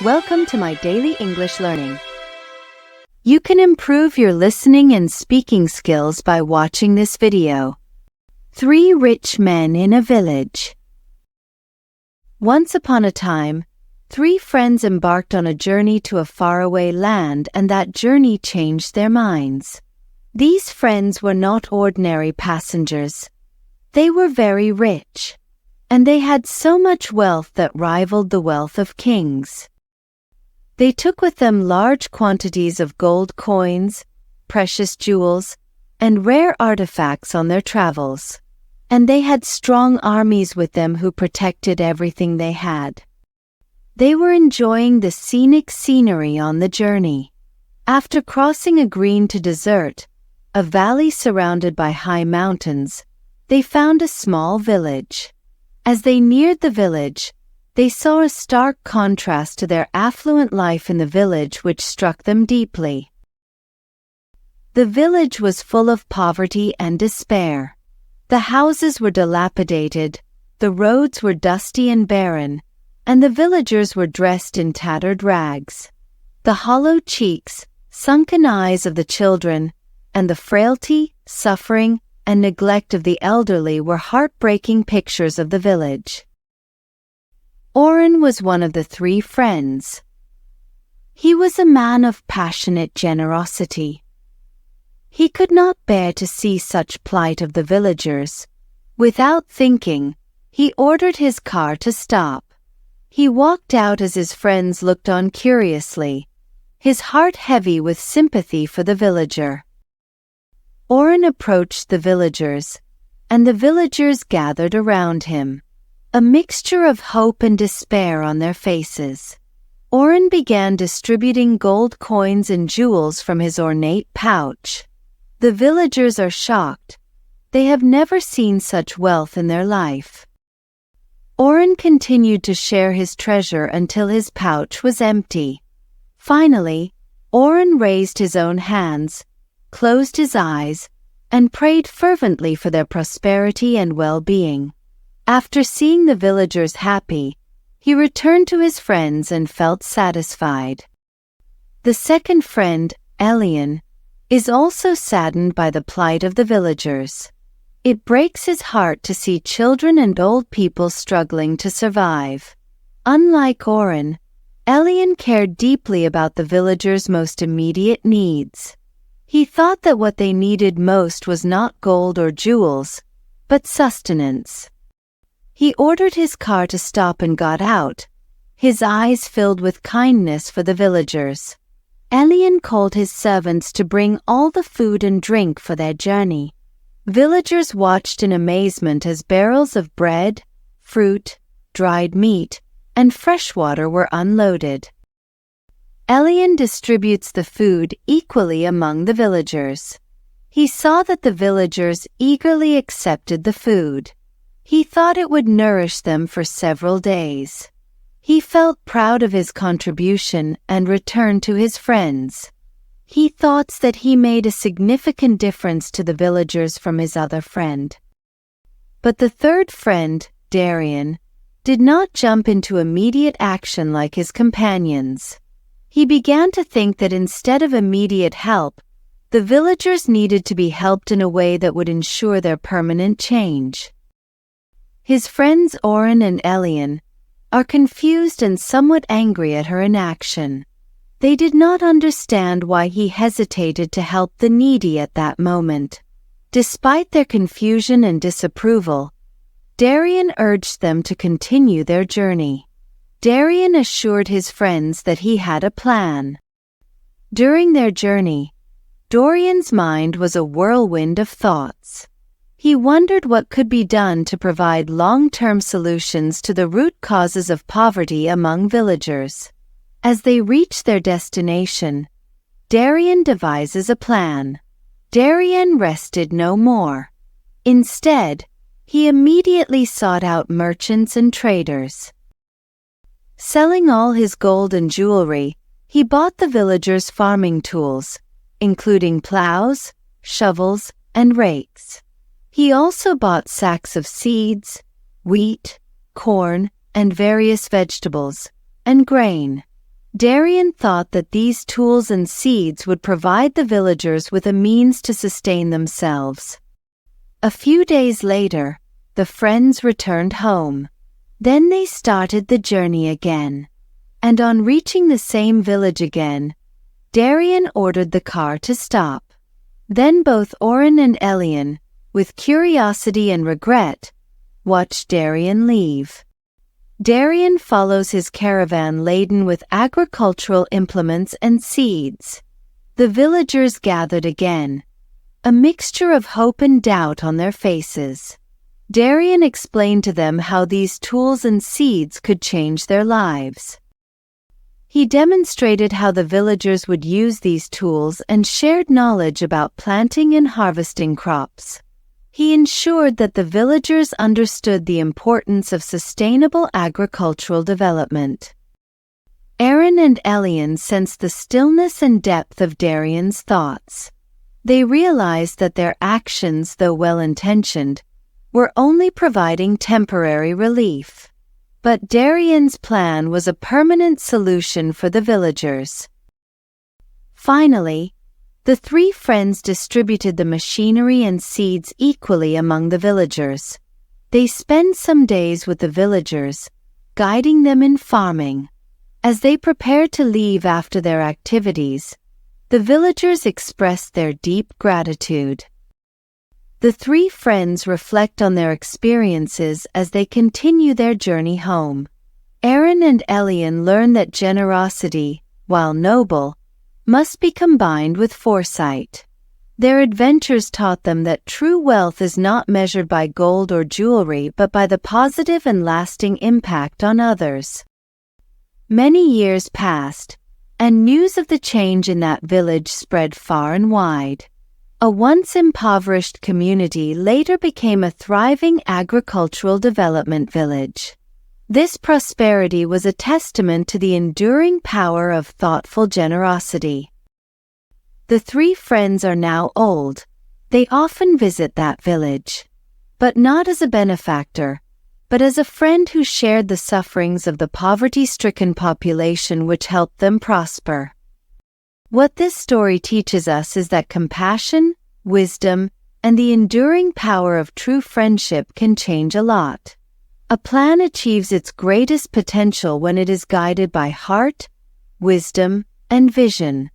Welcome to my daily English learning. You can improve your listening and speaking skills by watching this video. 3 rich men in a village. Once upon a time, 3 friends embarked on a journey to a faraway land, and that journey changed their minds. These friends were not ordinary passengers. They were very rich, and they had so much wealth that rivaled the wealth of kings. They took with them large quantities of gold coins, precious jewels, and rare artifacts on their travels. And they had strong armies with them who protected everything they had. They were enjoying the scenic scenery on the journey. After crossing a green to desert, a valley surrounded by high mountains, they found a small village. As they neared the village, they saw a stark contrast to their affluent life in the village, which struck them deeply. The village was full of poverty and despair. The houses were dilapidated, the roads were dusty and barren, and the villagers were dressed in tattered rags. The hollow cheeks, sunken eyes of the children, and the frailty, suffering, and neglect of the elderly were heartbreaking pictures of the village. Oren was one of the 3 friends. He was a man of passionate generosity. He could not bear to see such plight of the villagers. Without thinking, he ordered his car to stop. He walked out as his friends looked on curiously, his heart heavy with sympathy for the villager. Oren approached the villagers, and the villagers gathered around him, a mixture of hope and despair on their faces. Oren began distributing gold coins and jewels from his ornate pouch. The villagers are shocked. They have never seen such wealth in their life. Oren continued to share his treasure until his pouch was empty. Finally, Oren raised his own hands, closed his eyes, and prayed fervently for their prosperity and well-being. After seeing the villagers happy, he returned to his friends and felt satisfied. The second friend, Elian, is also saddened by the plight of the villagers. It breaks his heart to see children and old people struggling to survive. Unlike Oren, Elian cared deeply about the villagers' most immediate needs. He thought that what they needed most was not gold or jewels, but sustenance. He ordered his car to stop and got out, his eyes filled with kindness for the villagers. Elian called his servants to bring all the food and drink for their journey. Villagers watched in amazement as barrels of bread, fruit, dried meat, and fresh water were unloaded. Elian distributes the food equally among the villagers. He saw that the villagers eagerly accepted the food. He thought it would nourish them for several days. He felt proud of his contribution and returned to his friends. He thought that he made a significant difference to the villagers from his other friend. But the third friend, Darian, did not jump into immediate action like his companions. He began to think that instead of immediate help, the villagers needed to be helped in a way that would ensure their permanent change. His friends Oren and Elian are confused and somewhat angry at her inaction. They did not understand why he hesitated to help the needy at that moment. Despite their confusion and disapproval, Darian urged them to continue their journey. Darian assured his friends that he had a plan. During their journey, Dorian's mind was a whirlwind of thoughts. He wondered what could be done to provide long-term solutions to the root causes of poverty among villagers. As they reach their destination, Darian devises a plan. Darian rested no more. Instead, he immediately sought out merchants and traders. Selling all his gold and jewelry, he bought the villagers' farming tools, including plows, shovels, and rakes. He also bought sacks of seeds, wheat, corn, and various vegetables, and grain. Darien thought that these tools and seeds would provide the villagers with a means to sustain themselves. A few days later, the friends returned home. Then they started the journey again. And on reaching the same village again, Darien ordered the car to stop. Then both Oren and Elian, with curiosity and regret, watched Darien leave. Darien follows his caravan laden with agricultural implements and seeds. The villagers gathered again, a mixture of hope and doubt on their faces. Darien explained to them how these tools and seeds could change their lives. He demonstrated how the villagers would use these tools and shared knowledge about planting and harvesting crops. He ensured that the villagers understood the importance of sustainable agricultural development. Aaron and Elian sensed the stillness and depth of Darien's thoughts. They realized that their actions, though well-intentioned, were only providing temporary relief. But Darien's plan was a permanent solution for the villagers. Finally, the three friends distributed the machinery and seeds equally among the villagers. They spent some days with the villagers, guiding them in farming. As they prepared to leave after their activities, the villagers expressed their deep gratitude. The three friends reflect on their experiences as they continue their journey home. Aaron and Elian learn that generosity, while noble, must be combined with foresight. Their adventures taught them that true wealth is not measured by gold or jewelry but by the positive and lasting impact on others. Many years passed, and news of the change in that village spread far and wide. A once impoverished community later became a thriving agricultural development village. This prosperity was a testament to the enduring power of thoughtful generosity. The three friends are now old. They often visit that village. But not as a benefactor, but as a friend who shared the sufferings of the poverty-stricken population which helped them prosper. What this story teaches us is that compassion, wisdom, and the enduring power of true friendship can change a lot. A plan achieves its greatest potential when it is guided by heart, wisdom, and vision.